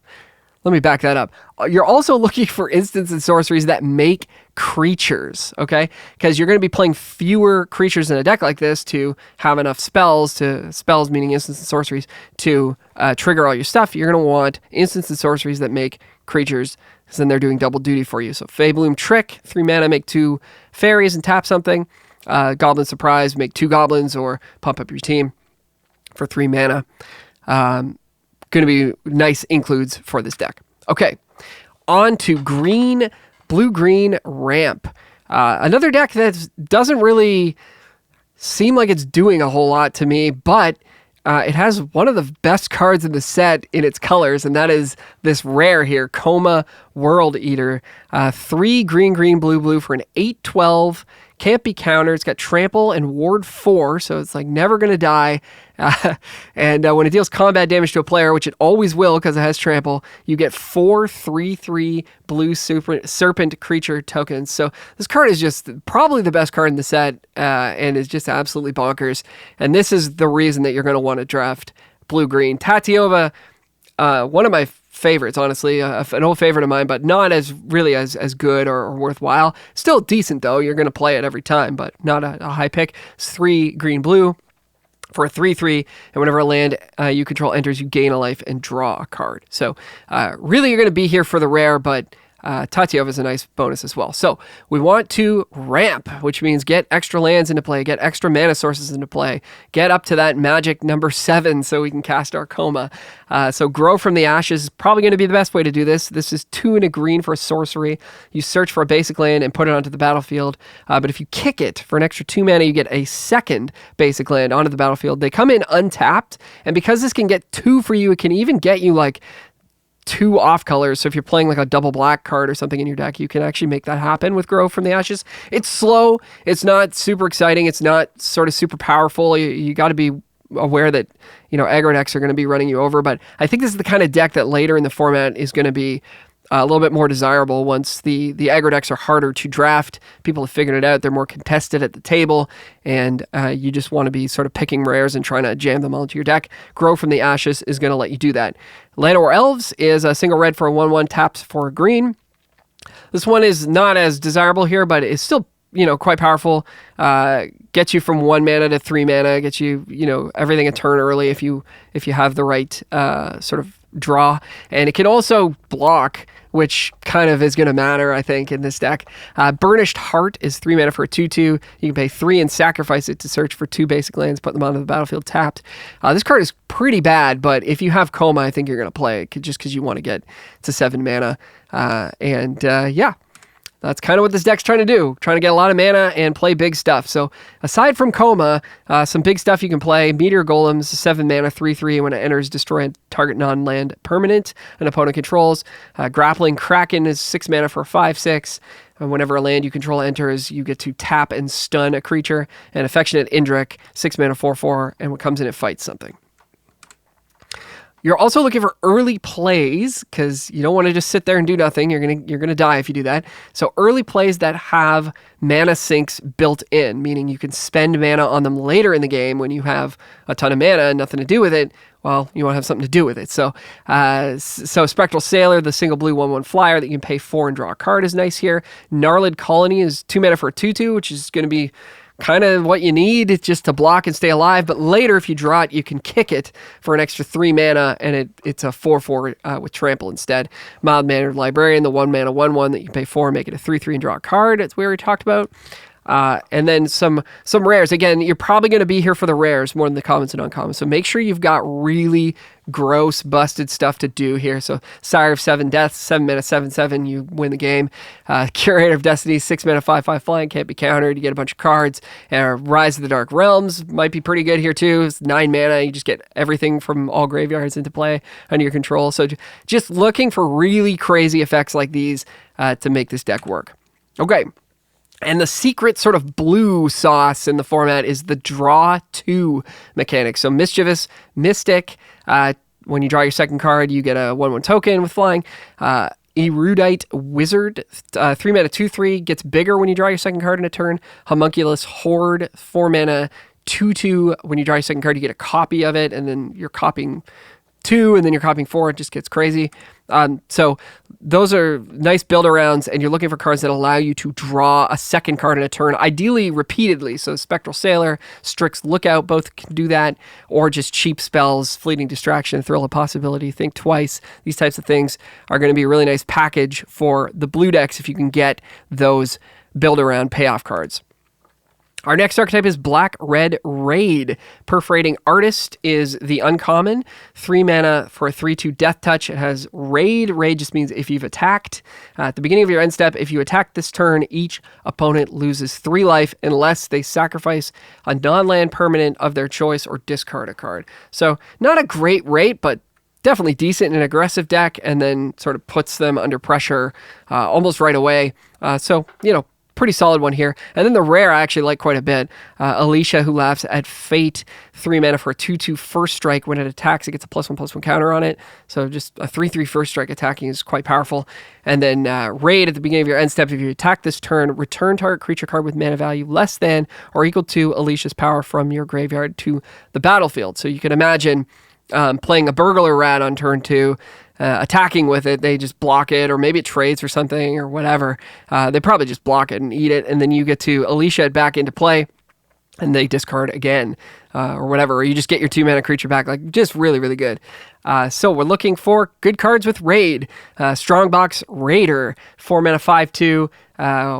Let me back that up. You're also looking for instants and sorceries that make creatures, okay? Because you're going to be playing fewer creatures in a deck like this to have enough spells, meaning instants and sorceries, to trigger all your stuff. You're going to want instants and sorceries that make creatures, because then they're doing double duty for you. So Feybloom Trick, 3 mana, make 2 fairies and tap something. Goblin Surprise, make 2 goblins or pump up your team for 3 mana. Going to be nice includes for this deck. Okay, on to blue-green ramp. Another deck that doesn't really seem like it's doing a whole lot to me, but it has one of the best cards in the set in its colors, and that is this rare here, Coma World Eater. 3 green, blue for an 8/12. Can't be countered. It's got Trample and Ward 4, so it's like never going to die. And when it deals combat damage to a player, which it always will because it has Trample, you get 4 3/3 blue serpent creature tokens. So this card is just probably the best card in the set, and is just absolutely bonkers. And this is the reason that you're going to want to draft blue-green. Tatiova, one of my favorites, honestly, an old favorite of mine, but not as really as good or worthwhile. Still decent, though. You're going to play it every time, but not a high pick. It's 3 green-blue for a 3/3, and whenever a land you control enters, you gain a life and draw a card. So really, you're going to be here for the rare, but Tatiova is a nice bonus as well. So we want to ramp, which means get extra lands into play, get extra mana sources into play, get up to that magic number 7 so we can cast our Coma. So Grow from the Ashes is probably going to be the best way to do this. This is 2 and a green for a sorcery. You search for a basic land and put it onto the battlefield. But if you kick it for an extra 2 mana, you get a second basic land onto the battlefield. They come in untapped, and because this can get 2 for you, it can even get you like 2 off colors. So if you're playing like a double black card or something in your deck, you can actually make that happen with Grow from the Ashes. It's slow. It's not super exciting. It's not sort of super powerful. You got to be aware that, aggro decks are going to be running you over. But I think this is the kind of deck that later in the format is going to be a little bit more desirable once the aggro decks are harder to draft. People have figured it out. They're more contested at the table, and you just want to be sort of picking rares and trying to jam them all into your deck. Grow from the Ashes is going to let you do that. Llanowar Elves is a single red for a 1/1, taps for a green. This one is not as desirable here, but it's still quite powerful. Gets you from 1 mana to 3 mana. Gets you, everything a turn early if you have the right sort of draw. And it can also block, which kind of is going to matter, I think, in this deck. Burnished Heart is 3 mana for a 2/2. You can pay 3 and sacrifice it to search for 2 basic lands, put them onto the battlefield tapped. This card is pretty bad, but if you have Coma, I think you're going to play it just because you want to get to 7 mana. Yeah. That's kind of what this deck's trying to do. Trying to get a lot of mana and play big stuff. So aside from Coma, some big stuff you can play. Meteor Golems, 7 mana, 3/3. When it enters, destroy a target non-land permanent an opponent controls. Grappling Kraken is 6 mana for a 5/6. And whenever a land you control enters, you get to tap and stun a creature. And Affectionate Indrik, 6 mana, 4/4. And when it comes in, it fights something. You're also looking for early plays because you don't want to just sit there and do nothing. You're gonna die if you do that. So early plays that have mana sinks built in, meaning you can spend mana on them later in the game when you have a ton of mana and nothing to do with it. Well, you want to have something to do with it. So Spectral Sailor, the single blue 1/1 flyer that you can pay 4 and draw a card is nice here. Gnarled Colony is 2 mana for a 2/2, which is going to be kind of what you need just to block and stay alive. But later, if you draw it, you can kick it for an extra 3 mana, and it's a 4/4 with trample instead. Mild-Mannered Librarian, the 1 mana 1/1 that you pay 4, make it a 3/3 and draw a card, as we already talked about. And then some rares. Again, you're probably going to be here for the rares more than the commons and uncommons. So make sure you've got really gross, busted stuff to do here. So Sire of 7 Deaths, 7 mana, 7/7, you win the game. Curator of Destiny, 6 mana, 5/5 flying, can't be countered. You get a bunch of cards. Rise of the Dark Realms might be pretty good here too. It's 9 mana. You just get everything from all graveyards into play under your control. So just looking for really crazy effects like these to make this deck work. Okay. And the secret sort of blue sauce in the format is the draw 2 mechanic. So Mischievous Mystic, when you draw your second card, you get a 1/1 token with flying. Erudite Wizard, 3 mana 2/3, gets bigger when you draw your second card in a turn. Homunculus Horde, 4 mana 2/2. When you draw your second card, you get a copy of it, and then you're copying 2, and then you're copying 4. It just gets crazy. So those are nice build-arounds, and you're looking for cards that allow you to draw a second card in a turn, ideally repeatedly. So Spectral Sailor, Strix Lookout, both can do that, or just cheap spells, Fleeting Distraction, Thrill of Possibility, Think Twice. These types of things are going to be a really nice package for the blue decks if you can get those build-around payoff cards. Our next archetype is Black Red Raid. Perforating Artist is the uncommon. 3 mana for a 3/2 Death Touch. It has Raid. Raid just means if you've attacked. At the beginning of your end step, if you attack this turn, each opponent loses 3 life unless they sacrifice a non-land permanent of their choice or discard a card. So not a great rate, but definitely decent in an aggressive deck, and then sort of puts them under pressure almost right away. Pretty solid one here. And then the rare I actually like quite a bit. Alicia, Who Laughs at Fate, 3 mana for a 2/2 first strike. When it attacks, it gets a +1/+1 counter on it. So just a 3/3 first strike attacking is quite powerful. And then Raid at the beginning of your end step. If you attack this turn, return target creature card with mana value less than or equal to Alicia's power from your graveyard to the battlefield. So you can imagine playing a Burglar Rat on turn 2, attacking with it, they just block it, or maybe it trades for something or whatever. They probably just block it and eat it, and then you get to Alicia it back into play, and they discard again, or whatever, or you just get your 2 mana creature back. Like, just really, really good. So we're looking for good cards with Raid. Strongbox Raider, 4 mana 5/2.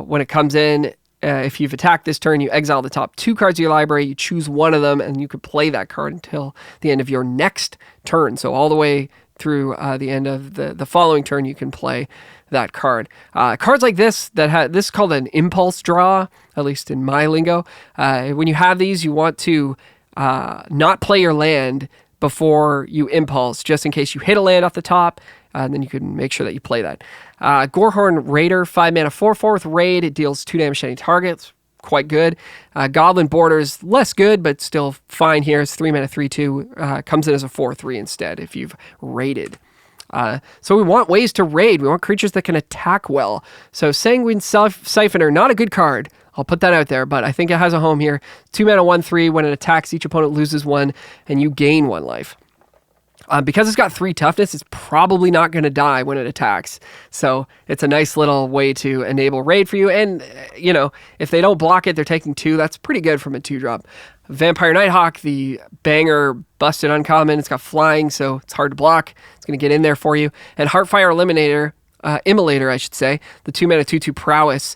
When it comes in, if you've attacked this turn, you exile the top 2 cards of your library, you choose one of them, and you could play that card until the end of your next turn. So all the way through the end of the following turn, you can play that card. Cards like this, this is called an impulse draw, at least in my lingo. When you have these, you want to not play your land before you impulse, just in case you hit a land off the top, and then you can make sure that you play that. Gorehorn Raider, 5 mana 4/4 with Raid. It deals 2 damage to any targets. Quite good. Goblin Borders, less good, but still fine here. It's 3 mana 3/2. Comes in as a 4/3 instead if you've raided. So we want ways to raid. We want creatures that can attack well. So Sanguine Siphoner, not a good card. I'll put that out there, but I think it has a home here. 2 mana 1/3. When it attacks, each opponent loses 1, and you gain 1 life. Because it's got 3 toughness, it's probably not going to die when it attacks. So it's a nice little way to enable raid for you. And, you know, if they don't block it, they're taking 2. That's pretty good from a 2-drop. Vampire Nighthawk, the banger busted uncommon. It's got flying, so it's hard to block. It's going to get in there for you. And Heartfire Immolator, I should say, the 2-mana 2/2 prowess.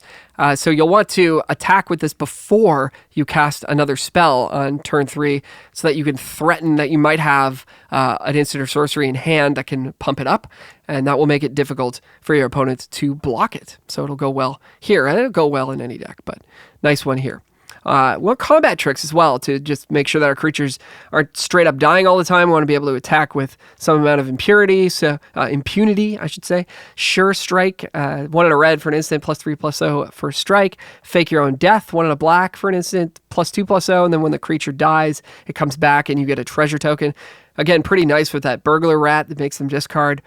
So you'll want to attack with this before you cast another spell on turn 3 so that you can threaten that you might have an instant or sorcery in hand that can pump it up, and that will make it difficult for your opponent to block it. So it'll go well here, and it'll go well in any deck, but nice one here. Combat tricks as well to just make sure that our creatures aren't straight up dying all the time. We want to be able to attack with some amount of impunity, I should say. Sure Strike, 1 and a red for an instant, +3/+0 for strike. Fake Your Own Death, 1 and a black for an instant, +2/+0, and then when the creature dies, it comes back and you get a treasure token. Again, pretty nice with that Burglar Rat that makes them discard.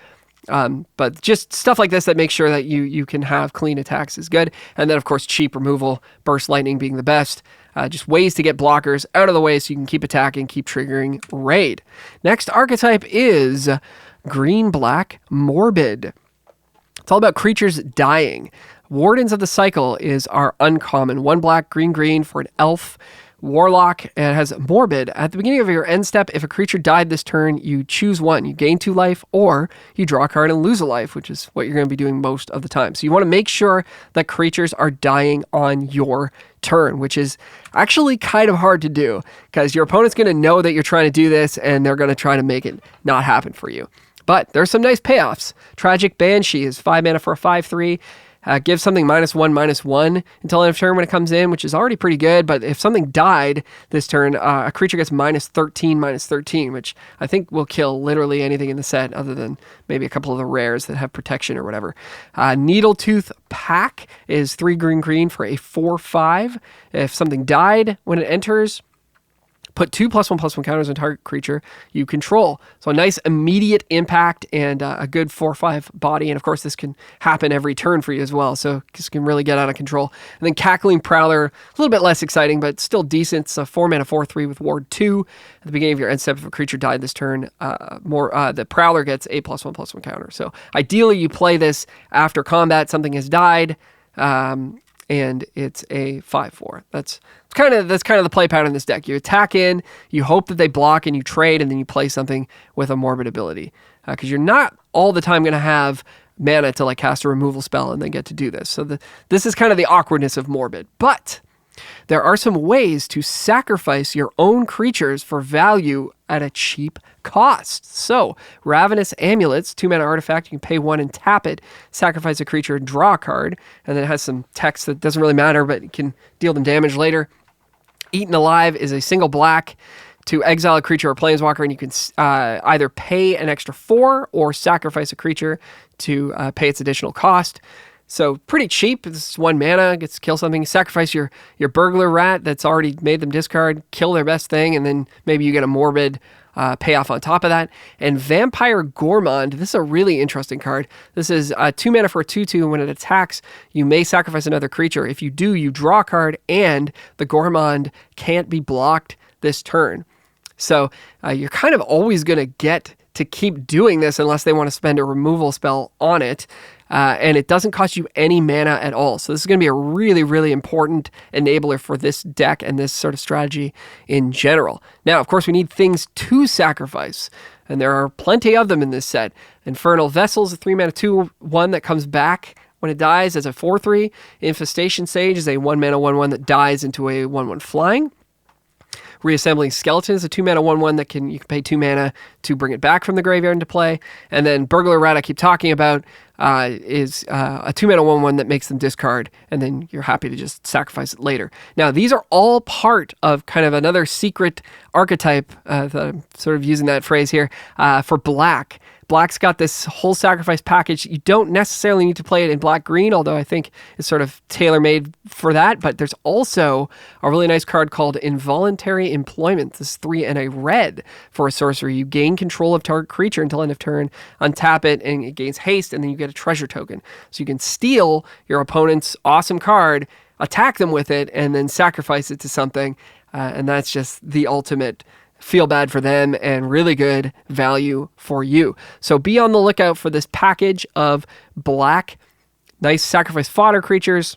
But just stuff like this that makes sure that you can have clean attacks is good. And then, of course, cheap removal, Burst Lightning being the best. Just ways to get blockers out of the way so you can keep attacking, keep triggering raid. Next archetype is green-black Morbid. It's all about creatures dying. Wardens of the Cycle is our uncommon. 1 black, green for an elf. Warlock, and it has Morbid. At the beginning of your end step, if a creature died this turn, you choose 1. You gain 2 life, or you draw a card and lose a life, which is what you're going to be doing most of the time. So you want to make sure that creatures are dying on your turn, which is actually kind of hard to do, because your opponent's going to know that you're trying to do this, and they're going to try to make it not happen for you. But there's some nice payoffs. Tragic Banshee is 5 mana for a 5/3. Give something -1/-1 until end of turn when it comes in, which is already pretty good. But if something died this turn, a creature gets -13/-13, which I think will kill literally anything in the set other than maybe a couple of the rares that have protection or whatever. Needletooth Pack is 3 green for a 4/5. If something died when it enters, put 2 +1/+1 counters on target creature you control. So a nice immediate impact and a good 4/5 body. And of course, this can happen every turn for you as well. So this can really get out of control. And then Cackling Prowler, a little bit less exciting, but still decent. It's a 4 mana 4/3 with Ward 2. At the beginning of your end step, if a creature died this turn, the Prowler gets a +1/+1 counter. So ideally, you play this after combat, something has died. And it's a 5/4. That's kind of the play pattern in this deck. You attack in, you hope that they block, and you trade, and then you play something with a Morbid ability. Because you're not all the time going to have mana to like cast a removal spell and then get to do this. So this is kind of the awkwardness of Morbid. But there are some ways to sacrifice your own creatures for value at a cheap cost. So, Ravenous Amulets, 2 mana artifact, you can pay 1 and tap it, sacrifice a creature and draw a card, and then it has some text that doesn't really matter, but it can deal them damage later. Eaten Alive is a single black to exile a creature or planeswalker, and you can either pay an extra 4 or sacrifice a creature to pay its additional cost. So pretty cheap. This is 1 mana, gets to kill something. Sacrifice your Burglar Rat that's already made them discard, kill their best thing, and then maybe you get a Morbid payoff on top of that. And Vampire Gourmand, this is a really interesting card. This is 2 mana for a 2/2, and when it attacks, you may sacrifice another creature. If you do, you draw a card, and the Gourmand can't be blocked this turn. So you're kind of always going to get to keep doing this unless they want to spend a removal spell on it. And it doesn't cost you any mana at all. So this is going to be a really, really important enabler for this deck and this sort of strategy in general. Now, of course, we need things to sacrifice, and there are plenty of them in this set. Infernal Vessels, a 3 mana 2/1 that comes back when it dies as a 4/3. Infestation Sage is a 1 mana 1/1 that dies into a 1/1 flying. Reassembling Skeleton is a 2 mana 1/1 that you can pay 2 mana to bring it back from the graveyard into play. And then Burglar Rat I keep talking about is a 2 mana 1/1 that makes them discard, and then you're happy to just sacrifice it later. Now, these are all part of kind of another secret archetype, I'm sort of using that phrase here, for black. Black's got this whole sacrifice package. You don't necessarily need to play it in black-green, although I think it's sort of tailor-made for that. But there's also a really nice card called Involuntary Employment. This is 3 and a red for a sorcery. You gain control of target creature until end of turn, untap it, and it gains haste, and then you get a treasure token. So you can steal your opponent's awesome card, attack them with it, and then sacrifice it to something. And that's just the ultimate feel bad for them and really good value for you. So be on the lookout for this package of black, nice sacrifice fodder creatures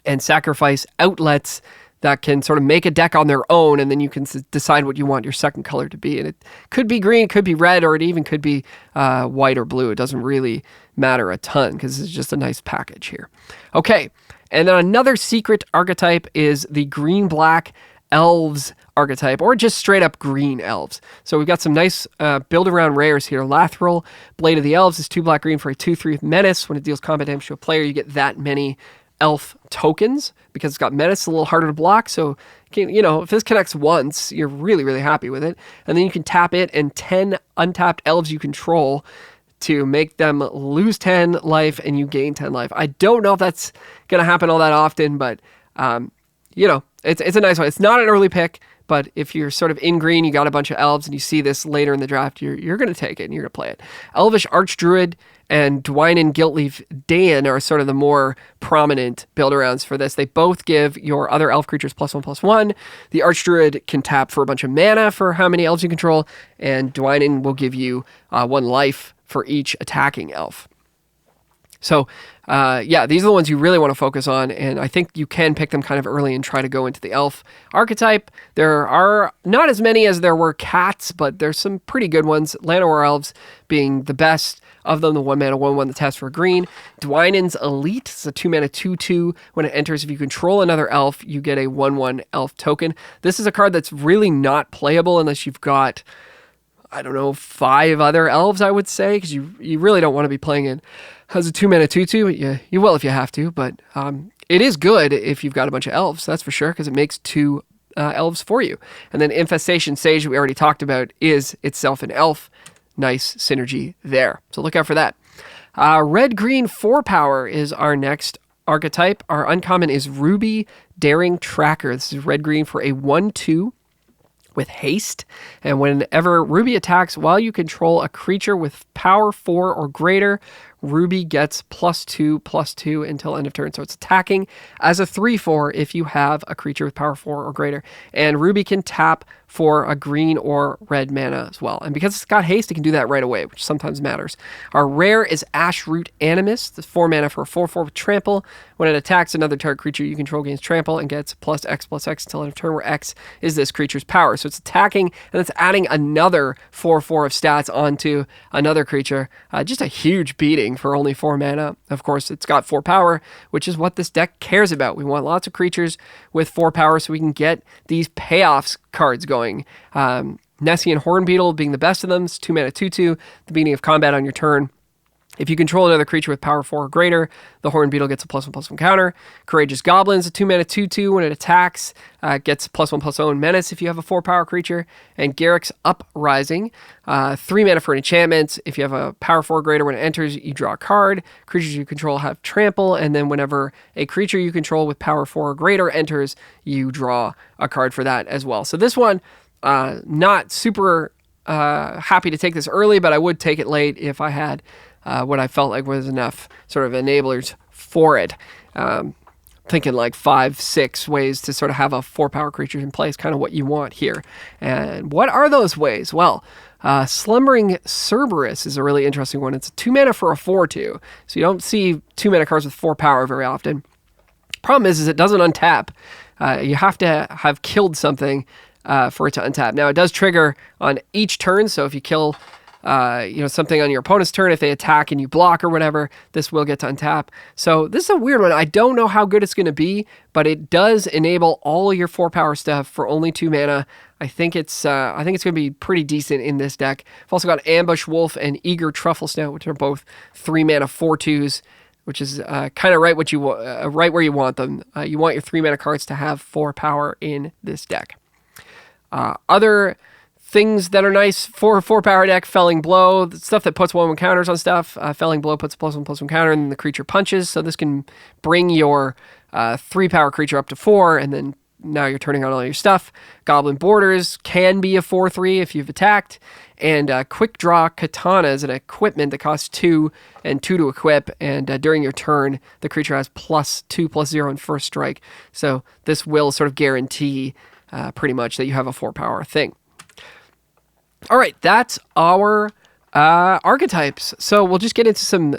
and sacrifice outlets that can sort of make a deck on their own, and then you can decide what you want your second color to be. And it could be green, could be red, or it even could be white or blue. It doesn't really matter a ton because it's just a nice package here. Okay, and then another secret archetype is the green-black Elves archetype, or just straight up green Elves. So we've got some nice build around rares here. Lathril, Blade of the Elves is 2 black green for a 2/3 menace. When it deals combat damage to a player, you get that many elf tokens because it's got menace, a little harder to block. So, you know, if this connects once, you're really, really happy with it. And then you can tap it and 10 untapped elves you control to make them lose 10 life and you gain 10 life. I don't know if that's going to happen all that often, but, you know, it's a nice one. It's not an early pick, but if you're sort of in green, you got a bunch of elves and you see this later in the draft, you're going to take it and you're going to play it. Elvish Archdruid and Dwynen Guiltleaf Dan are sort of the more prominent build-arounds for this. They both give your other elf creatures +1/+1. The Archdruid can tap for a bunch of mana for how many elves you control, and Dwynen will give you 1 life for each attacking elf. So, yeah, these are the ones you really want to focus on, and I think you can pick them kind of early and try to go into the elf archetype. There are not as many as there were cats, but there's some pretty good ones. Llanowar Elves being the best of them, the 1-mana 1/1 that taps for green. Dwynen's Elite is a 2-mana 2/2. When it enters, if you control another elf, you get a 1/1 elf token. This is a card that's really not playable unless you've got, I don't know, 5 other elves, I would say, because you really don't want to be playing it as a 2-mana 2/2. You will if you have to, but it is good if you've got a bunch of elves, that's for sure, because it makes 2 elves for you. And then Infestation Sage, we already talked about, is itself an elf. Nice synergy there. So look out for that. Red-green 4-power is our next archetype. Our uncommon is Ruby Daring Tracker. This is red-green for a 1/2 with haste, and whenever Ruby attacks while you control a creature with power 4 or greater, Ruby gets +2/+2 until end of turn. So it's attacking as a 3/4 if you have a creature with power 4 or greater. And Ruby can tap for a green or red mana as well. And because it's got haste, it can do that right away, which sometimes matters. Our rare is Ashroot Animus. It's 4 mana for a 4/4 with trample. When it attacks another target creature you control gains trample and gets +X/+X until end of turn, where X is this creature's power. So it's attacking and it's adding another 4/4 of stats onto another creature. Just a huge beating for only 4 mana. Of course, it's got 4 power, which is what this deck cares about. We want lots of creatures with 4 power so we can get these payoffs cards going. Nessian Hornbeetle being the best of them. It's 2 mana 2/2. The beginning of combat on your turn. If you control another creature with power 4 or greater, the Hornbeetle gets a +1/+1 counter. Courageous Goblins, a 2 mana 2/2. When it attacks, gets +1/+1 menace if you have a 4 power creature. And Garruk's Uprising, 3 mana for an enchantment. If you have a power 4 or greater, when it enters, you draw a card. Creatures you control have trample, and then whenever a creature you control with power 4 or greater enters, you draw a card for that as well. So this one, not super happy to take this early, but I would take it late if I had what I felt like was enough sort of enablers for it. Thinking like 5-6 ways to sort of have a 4-power creature in place, kind of what you want here. And what are those ways? Well, Slumbering Cerberus is a really interesting one. It's a 2 mana for a 4/2. So you don't see 2 mana cards with 4 power very often. Problem is it doesn't untap. You have to have killed something for it to untap. Now, it does trigger on each turn, so if you kill something on your opponent's turn, if they attack and you block or whatever, this will get to untap. So this is a weird one. I don't know how good it's going to be, but it does enable all your 4-power stuff for only 2 mana. I think it's going to be pretty decent in this deck. I've also got Ambush Wolf and Eager Truffle Snout, which are both 3 mana 4/2s, which is kind of right right where you want them. You want your 3 mana cards to have 4 power in this deck. Other things that are nice for a 4-power deck: Felling Blow, stuff that puts 1/1 counters on stuff. Felling Blow puts a +1/+1 counter, and then the creature punches. So this can bring your 3-power creature up to 4, and then now you're turning on all your stuff. Goblin Borders can be a 4/3 if you've attacked. And Quick Draw Katana is an equipment that costs 2 and 2 to equip. And during your turn, the creature has +2/+0 in first strike. So this will sort of guarantee pretty much that you have a 4-power thing. All right, that's our archetypes. So we'll just get into some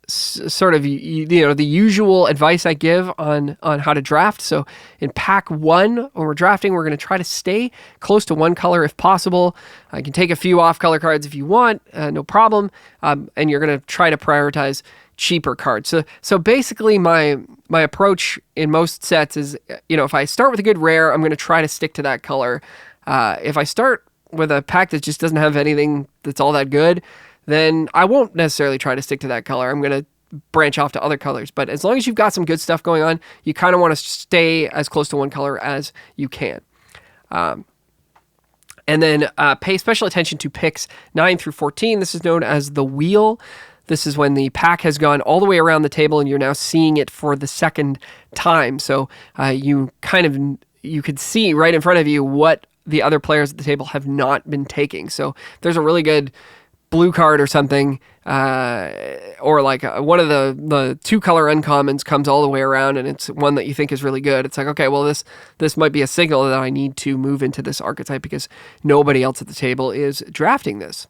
sort of the usual advice I give on how to draft. So in pack 1, when we're drafting, we're going to try to stay close to one color if possible. You can take a few off color cards if you want, no problem. And you're going to try to prioritize cheaper cards. So basically my approach in most sets is, if I start with a good rare, I'm going to try to stick to that color. If I start with a pack that just doesn't have anything that's all that good, then I won't necessarily try to stick to that color. I'm going to branch off to other colors. But as long as you've got some good stuff going on, you kind of want to stay as close to one color as you can. And then pay special attention to picks 9 through 14. This is known as the wheel. This is when the pack has gone all the way around the table and you're now seeing it for the second time. So you could see right in front of you what the other players at the table have not been taking. So if there's a really good blue card or something, or like one of the 2-color uncommons comes all the way around and it's one that you think is really good. It's like, okay, well, this might be a signal that I need to move into this archetype because nobody else at the table is drafting this.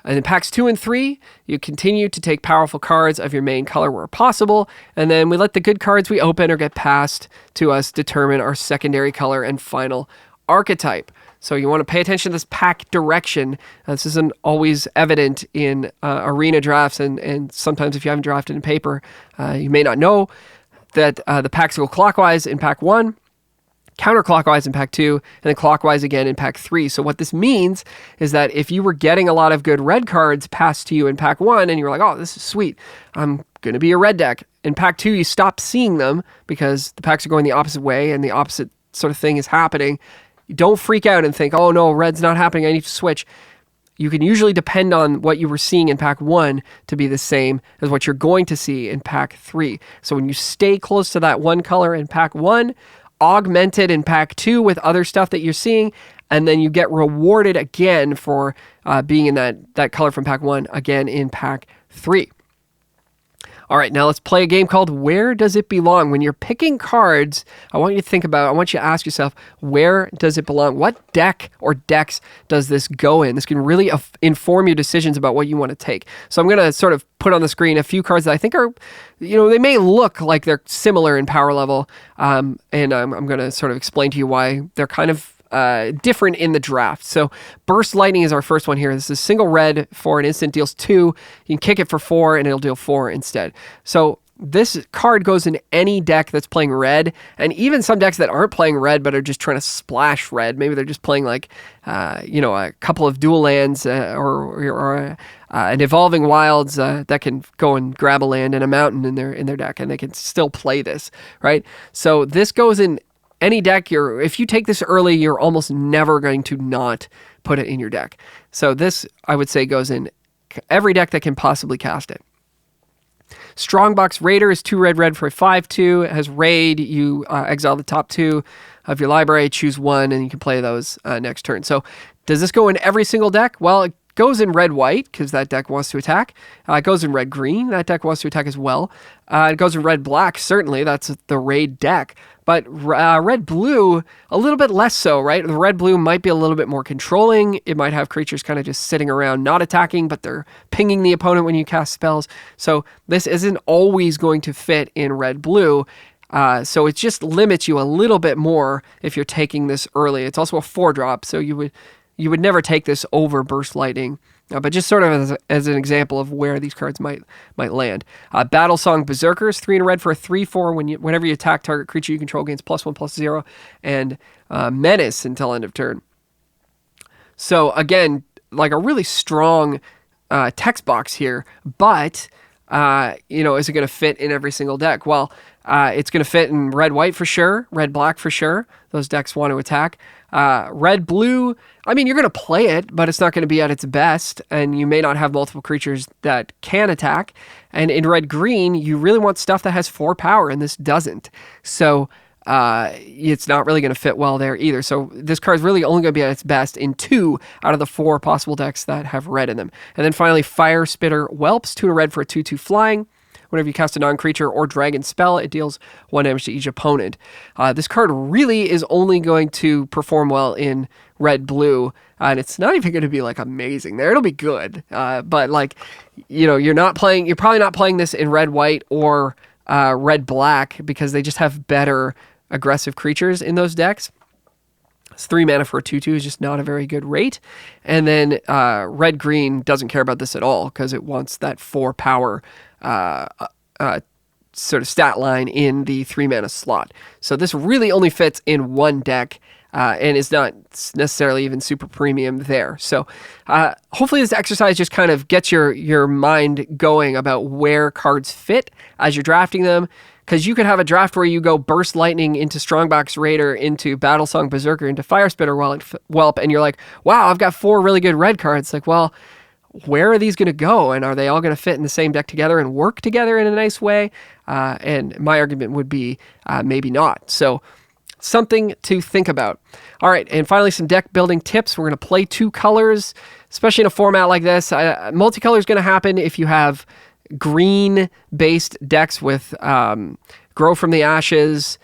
And in packs 2 and 3, you continue to take powerful cards of your main color where possible, and then we let the good cards we open or get passed to us determine our secondary color and final archetype. So you want to pay attention to this pack direction. This isn't always evident in arena drafts, and sometimes if you haven't drafted in paper, you may not know that the packs go clockwise in pack 1, counterclockwise in pack 2, and then clockwise again in pack 3. So what this means is that if you were getting a lot of good red cards passed to you in pack 1 and you were like, oh, this is sweet, I'm going to be a red deck. In pack 2, you stop seeing them because the packs are going the opposite way and the opposite sort of thing is happening. Don't freak out and think, oh no, red's not happening, I need to switch. You can usually depend on what you were seeing in pack 1 to be the same as what you're going to see in pack 3. So when you stay close to that one color in pack 1, augment it in pack 2 with other stuff that you're seeing, and then you get rewarded again for being in that color from pack 1 again in pack 3. All right, now let's play a game called Where Does It Belong? When you're picking cards, I want you to ask yourself, where does it belong? What deck or decks does this go in? This can really inform your decisions about what you want to take. So I'm going to sort of put on the screen a few cards that I think are, they may look like they're similar in power level, and I'm going to sort of explain to you why they're kind of different in the draft. So Burst Lightning is our first one here. This is single red for an instant, deals 2. You can kick it for 4 and it'll deal 4 instead. So this card goes in any deck that's playing red, and even some decks that aren't playing red but are just trying to splash red. Maybe they're just playing like, a couple of dual lands or an Evolving Wilds that can go and grab a land and a mountain in their deck, and they can still play this, right? So this goes in any deck. If you take this early, you're almost never going to not put it in your deck. So this, I would say, goes in every deck that can possibly cast it. Strongbox Raider is 2 red for a 5/2. It has Raid. You exile the top 2 of your library, choose 1, and you can play those next turn. So does this go in every single deck? Well, it goes in red-white because that deck wants to attack. It goes in red-green. That deck wants to attack as well. It goes in red-black, certainly. That's the Raid deck. But red-blue, a little bit less so, right? The red-blue might be a little bit more controlling. It might have creatures kind of just sitting around not attacking, but they're pinging the opponent when you cast spells. So this isn't always going to fit in red-blue. So it just limits you a little bit more if you're taking this early. It's also a 4-drop, so you would never take this over Burst Lightning. But just sort of as an example of where these cards might land. Battlesong Berserkers, 3 red for a 3/4. Whenever you attack target creature you control gains +1/+0, and Menace until end of turn. So again, like a really strong text box here, but is it going to fit in every single deck? Well, it's going to fit in red-white for sure, red-black for sure. Those decks want to attack. Red-blue, I mean, you're going to play it, but it's not going to be at its best, and you may not have multiple creatures that can attack. And in red-green, you really want stuff that has 4 power, and this doesn't. So it's not really going to fit well there either. So this card is really only going to be at its best in 2 out of the 4 possible decks that have red in them. And then finally, Fire Spitter Whelps, 2 red for a 2/2 flying. Whenever you cast a non-creature or dragon spell, it deals 1 damage to each opponent. This card really is only going to perform well in red-blue, and it's not even going to be like amazing there. It'll be good, but like, you know, you're probably not playing this in red-white or red-black because they just have better aggressive creatures in those decks. It's 3 mana for a 2/2 is just not a very good rate. And then red-green doesn't care about this at all because it wants that 4 power sort of stat line in the 3 mana slot. So this really only fits in one deck and is not necessarily even super premium there. So hopefully this exercise just kind of gets your mind going about where cards fit as you're drafting them. Because you could have a draft where you go Burst Lightning into Strongbox Raider, into Battlesong Berserker, into Firespitter Whelp, and you're like, wow, I've got 4 really good red cards. Like, well, where are these going to go? And are they all going to fit in the same deck together and work together in a nice way? And my argument would be maybe not. So something to think about. All right, and finally, some deck building tips. We're going to play 2 colors, especially in a format like this. Multicolor is going to happen if you have green-based decks with Grow from the Ashes.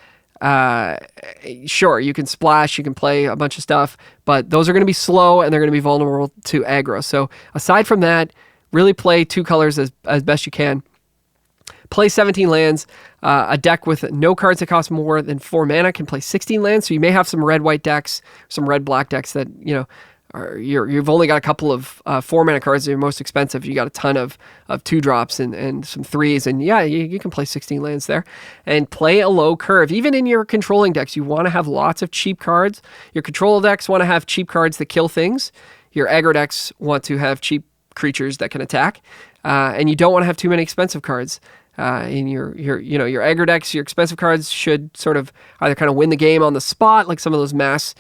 Sure, you can splash, you can play a bunch of stuff, but those are going to be slow and they're going to be vulnerable to aggro. So aside from that, really play 2 colors as best you can. Play 17 lands. A deck with no cards that cost more than 4 mana can play 16 lands. So you may have some red-white decks, some red-black decks that, you know, you've only got a couple of 4 mana cards that are most expensive. You got a ton of 2-drops and some 3s, and yeah, you can play 16 lands there and play a low curve. Even in your controlling decks, you want to have lots of cheap cards. Your control decks want to have cheap cards that kill things. Your aggro decks want to have cheap creatures that can attack, and you don't want to have too many expensive cards. In your aggro decks, your expensive cards should sort of either kind of win the game on the spot, like some of those mass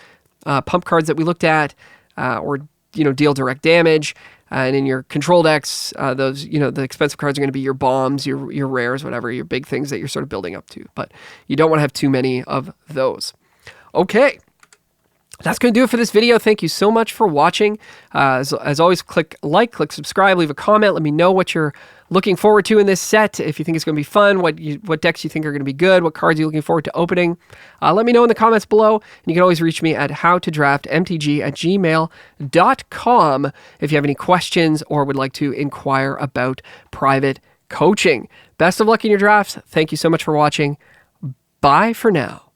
pump cards that we looked at, or, you know, deal direct damage. And in your control decks, those, you know, the expensive cards are going to be your bombs, your rares, whatever, your big things that you're sort of building up to. But you don't want to have too many of those. Okay. That's going to do it for this video. Thank you so much for watching. As always, click like, click subscribe, leave a comment. Let me know what you're looking forward to in this set. If you think it's going to be fun, what decks you think are going to be good, what cards you're looking forward to opening. Let me know in the comments below. And you can always reach me at howtodraftmtg@gmail.com if you have any questions or would like to inquire about private coaching. Best of luck in your drafts. Thank you so much for watching. Bye for now.